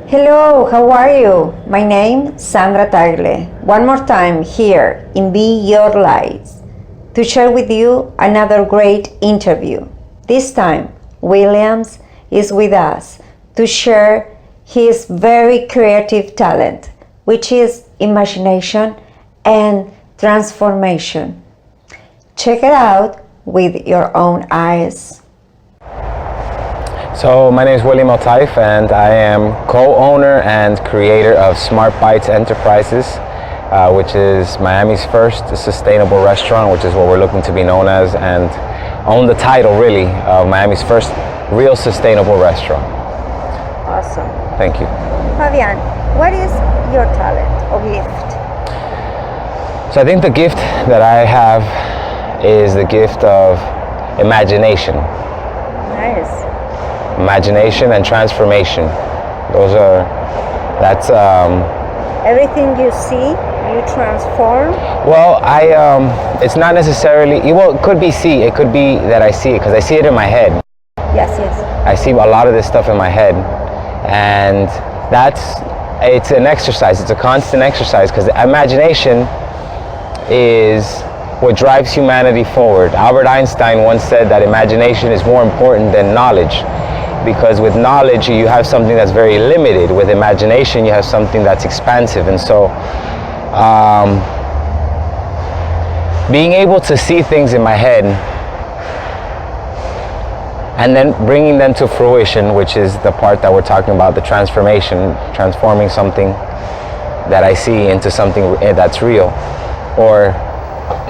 Hello, how are you? My name is Sandra Tagle. One more time here in Be Your Lights to share with you another great interview. This time, Williams is with us to share his very creative talent, which is imagination and transformation. Check it out with your own eyes. So my name is William Ltaif, and I am co-owner and creator of Smart Bites Enterprises, which is Miami's first sustainable restaurant, which is what we're looking to be known as, and own the title really of Miami's first real sustainable restaurant. Awesome. Thank you. Fabian, what is your talent or gift? So I think the gift that I have is the gift of imagination. Nice. Imagination and transformation. That's Everything you see, you transform? well, it's not necessarily, well, it could be it could be that I see it, because I see it in my head. Yes, yes. I see a lot of this stuff in my head, and it's an exercise, it's a constant exercise, because imagination is what drives humanity forward. Albert Einstein once said that imagination is more important than knowledge, because with knowledge you have something that's very limited. With imagination you have something that's expansive. And so being able to see things in my head and then bringing them to fruition, which is the part that we're talking about, the transformation, transforming something that I see into something that's real, or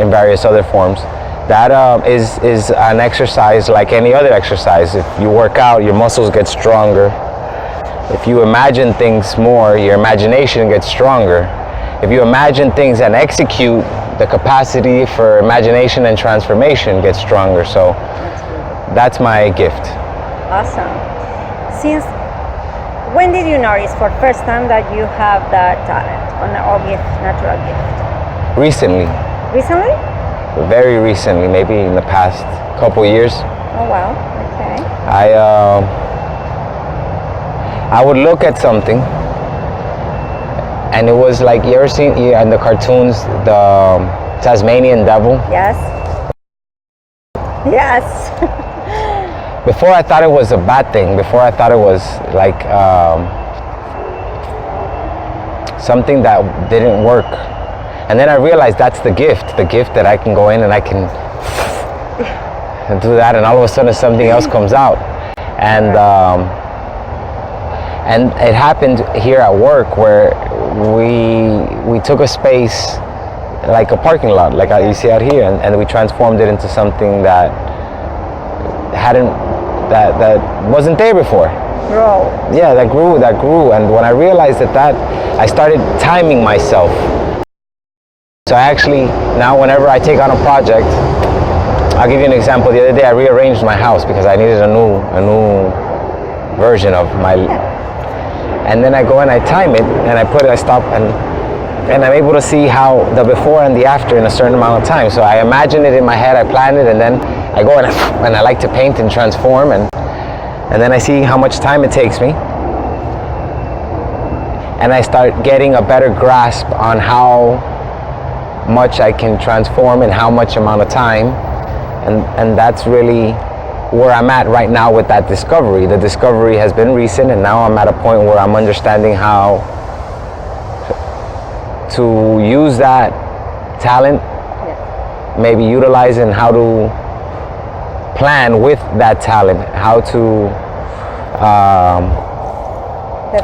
in various other forms. That is an exercise like any other exercise. If you work out, your muscles get stronger. If you imagine things more, your imagination gets stronger. If you imagine things and execute, the capacity for imagination and transformation gets stronger. So that's my gift. Awesome. Since when did you notice for first time that you have that talent or gift, natural gift? Recently. Recently? Very recently, maybe in the past couple years. Oh wow, okay. I would look at something, and it was like, you ever seen in the cartoons the Tasmanian devil? Yes. Yes. Before I thought it was a bad thing. Before I thought it was like something that didn't work. And then I realized that's the gift that I can go in and I can do that, and all of a sudden something else comes out. And it happened here at work, where we took a space like a parking lot, like you see out here, and we transformed it into something that wasn't there before. Grow. Yeah, that grew. And when I realized that, I started timing myself. So I actually, now whenever I take on a project, I'll give you an example. The other day I rearranged my house because I needed a new version of my, and then I go and I time it, and I stop, and I'm able to see how the before and the after in a certain amount of time. So I imagine it in my head, I plan it, and then I go and I like to paint and transform, and then I see how much time it takes me, and I start getting a better grasp on how much I can transform in how much amount of time, and that's really where I'm at right now with that discovery. The discovery has been recent, and now I'm at a point where I'm understanding how to use that talent, maybe utilize, and how to plan with that talent, how to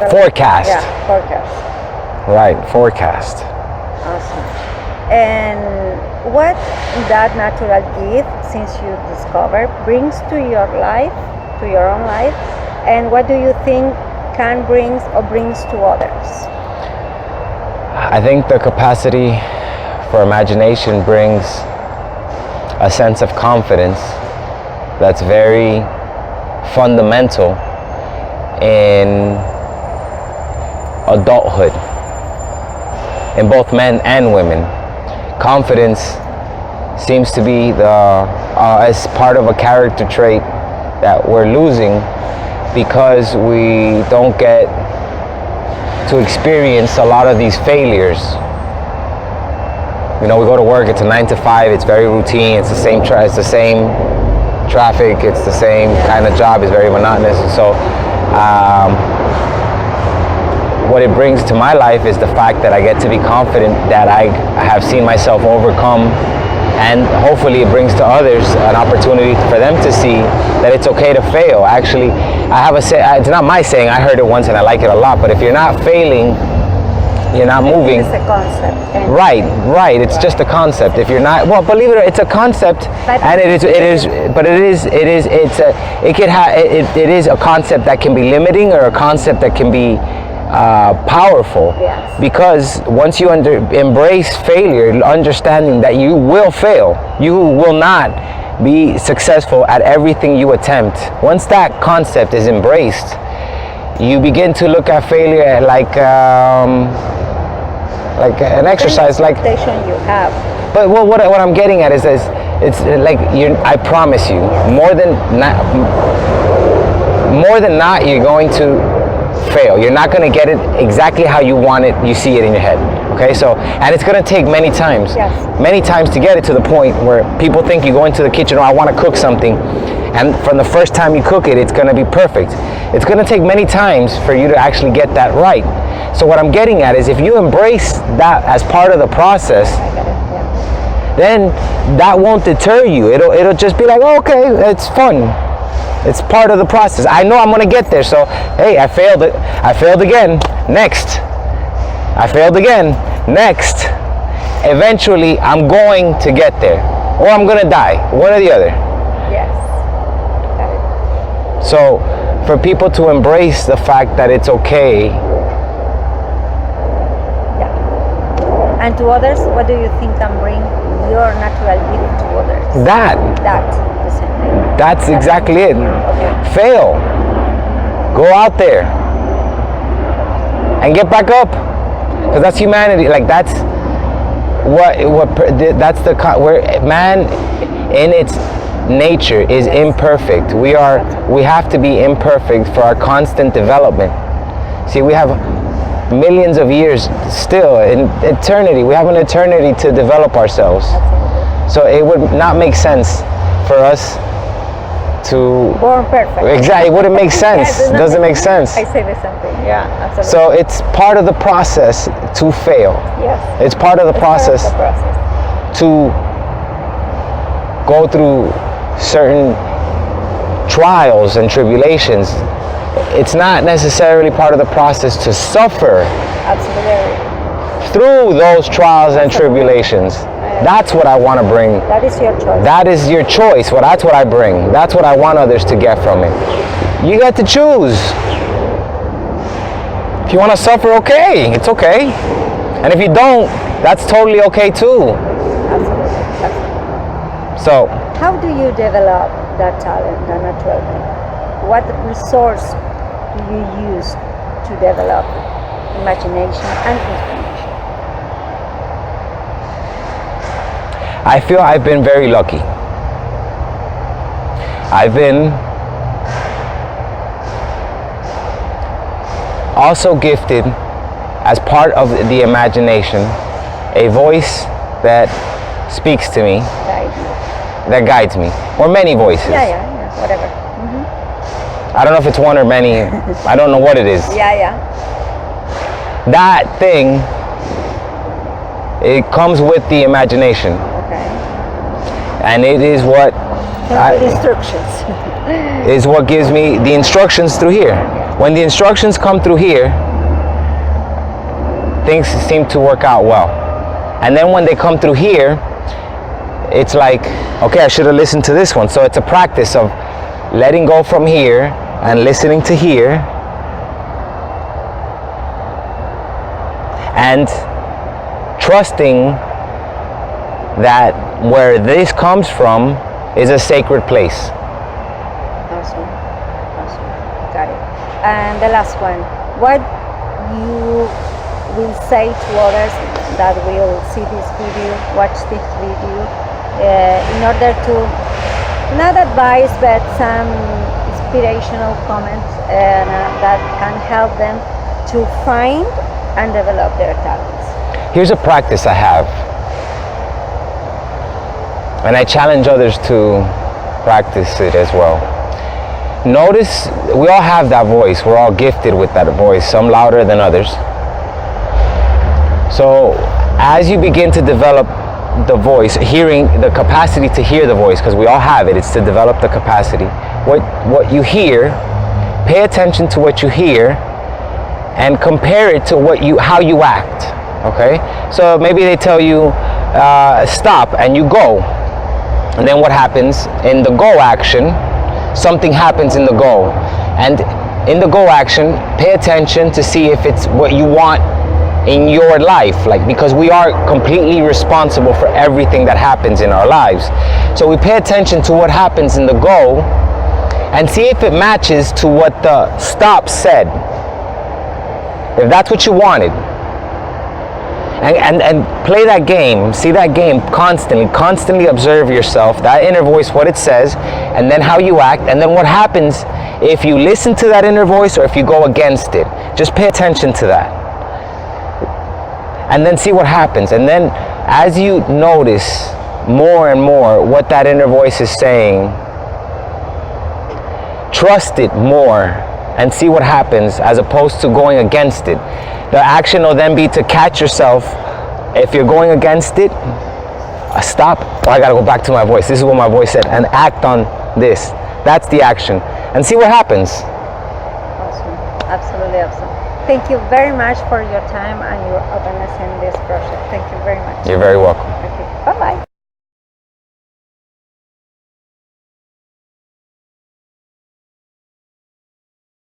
forecast. Yeah, forecast. Right, forecast. Awesome. And what that natural gift, since you discovered, brings to your life, to your own life, and what do you think can brings to others? I think the capacity for imagination brings a sense of confidence that's very fundamental in adulthood, in both men and women. Confidence seems to be as part of a character trait that we're losing because we don't get to experience a lot of these failures. You know, we go to work, it's a 9 to 5, it's very routine, it's the same traffic, it's the same kind of job, it's very monotonous. And so what it brings to my life is the fact that I get to be confident that I have seen myself overcome, and hopefully it brings to others an opportunity for them to see that it's okay to fail. Actually, I have it's not my saying, I heard it once and I like it a lot, but if you're not failing, you're not moving. It's a concept. Right. It's just a concept. If you're not, well, believe it or not, it's a concept, and it is a concept that can be limiting, or a concept that can be powerful. Yes. Because once you embrace failure, understanding that you will fail, you will not be successful at everything you attempt. Once that concept is embraced, you begin to look at failure like an exercise, like expectation you have. But what I'm getting at is it's like I promise you, more than not, you're going to fail. You're not going to get it exactly how you want it. You see it in your head. Okay, so, and it's going to take many times to get it to the point where people think you go into the kitchen, I want to cook something, and from the first time you cook it, it's going to be perfect. It's going to take many times for you to actually get that right. So what I'm getting at is, if you embrace that as part of the process, then that won't deter you. It'll just be like, oh, okay, it's fun. It's part of the process. I know I'm gonna get there. So, hey, I failed it. I failed again. Next. I failed again. Next. Eventually, I'm going to get there, or I'm gonna die. One or the other. Yes. Got it. So, for people to embrace the fact that it's okay. Yeah. And to others, what do you think can bring your natural gift to others? That. That's exactly it. Okay. Fail. Go out there and get back up, because that's humanity. Like that's where man in its nature is imperfect. We have to be imperfect for our constant development. See, we have millions of years still in eternity. We have an eternity to develop ourselves. So it would not make sense for us to born perfect. Exactly, it wouldn't make sense. Doesn't make sense. I say the same thing. Yeah, absolutely. So it's part of the process to fail. Yes. It's part of the process to go through certain trials and tribulations. It's not necessarily part of the process to suffer. Absolutely. Through those trials and tribulations. That's what I want to bring. That is your choice. That is your choice. Well, that's what I bring. That's what I want others to get from it. You get to choose. If you want to suffer, okay. It's okay. And if you don't, that's totally okay too. Absolutely. So, how do you develop that talent, that natural gift? What resource do you use to develop imagination and inspiration? I feel I've been very lucky. I've been also gifted, as part of the imagination, a voice that speaks to me, that guides me, or many voices. Yeah, whatever. Mm-hmm. I don't know if it's one or many. I don't know what it is. Yeah. That thing, it comes with the imagination. Okay. And it is what instructions. Is what gives me the instructions through here. When the instructions come through here, things seem to work out well. And then when they come through here, it's like, okay, I should have listened to this one. So it's a practice of letting go from here and listening to here, and trusting that where this comes from is a sacred place. Awesome. Got it. And the last one, what you will say to others that will see this video, watch this video, in order to, not advice, but some inspirational comments that can help them to find and develop their talents? Here's a practice I have, and I challenge others to practice it as well. Notice we all have that voice. We're all gifted with that voice, some louder than others. So as you begin to develop the voice, hearing the capacity to hear the voice, because we all have it, it's to develop the capacity. What you hear, pay attention to what you hear and compare it to how you act. Okay? So maybe they tell you stop and you go. And then what happens in the go action? Something happens in the go. And in the go action, pay attention to see if it's what you want in your life, because we are completely responsible for everything that happens in our lives. So we pay attention to what happens in the go and see if it matches to what the stop said. If that's what you wanted. And play that game, see that game constantly observe yourself, that inner voice, what it says, and then how you act, and then what happens if you listen to that inner voice or if you go against it. Just pay attention to that. And then see what happens. And then as you notice more and more what that inner voice is saying, trust it more and see what happens as opposed to going against it. The action will then be to catch yourself. If you're going against it, stop. Oh, I gotta go back to my voice. This is what my voice said, and act on this. That's the action. And see what happens. Awesome. Absolutely awesome. Thank you very much for your time and your openness in this project. Thank you very much. You're very welcome. Okay. Bye-bye.